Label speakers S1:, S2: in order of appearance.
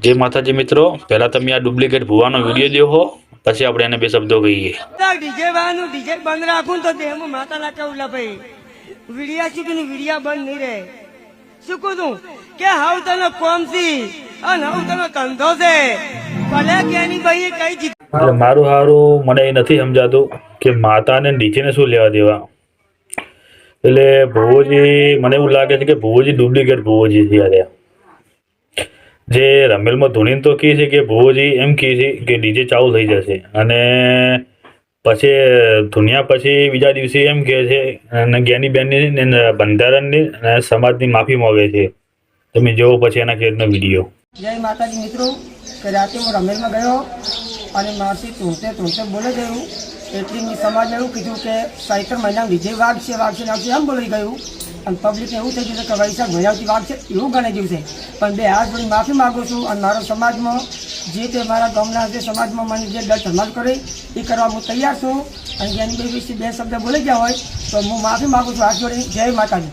S1: जय माताजी मित्रों, पहला तमे आ डुप्लिकेट भुवानो विडियो देखो, પછી આપણે એને બે શબ્દો કહીએ।
S2: ડીજે વાળાનું ડીજે બંધ રાખું તો દેહમાં માતા લાગે ઉલા ભાઈ વિડિયા ચૂકી વિડિયા બંધ નહીં રહે। શું કહું કે હાવ તને કોમ સી અને હાવ તને ધંધો છે ભલે કેની ભાઈ કઈ જીત
S1: એટલે મારું હારું મને એ નથી સમજાતું કે માતાને ડીજેને શું લેવા દેવા। એટલે ભુવોજી મને એવું લાગે છે કે ભુવોજી ડુપ્લિકેટ ભુવોજી છે યાર। જે રમેલમાં ધોનીને તો કહે છે કે ભુવોજી એમ કહે છે કે ડીજે ચાલુ થઈ જશે અને પછી ધુનિયા પછી બીજા દિવસે એમ કહે છે અને જ્ઞાનીબેનની બંધારણની અને સમાજની માફી માંગે છે। તમે જોવો પછી એના ખેડનો વિડીયો।
S2: જય માતાજી મિત્રો કે રાતે હું રમેલમાં ગયો અને માસી તુંતે બોલે ગયું એટલી મેં સમાજને એવું કીધું કે સાયકલ મહિના ડીજે વાગશે એમ બોલી ગયું અને પબ્લિકને એવું થઈ ગયું કે વૈશાખ ભયાવતી વાગશે એવું ગણાઈ ગયું છે। પણ બે હાથ જોડી માફી માગું છું અને મારા સમાજમાં જે તે મારા ગામના જે સમાજમાં મને જે ડર ધમાલ કરે એ કરવા હું તૈયાર છું અને જ્ઞાનીભાઈ વિશે બે શબ્દ બોલી ગયા હોય તો હું માફી માગું છું હાથ જોડી। જય માતાજી।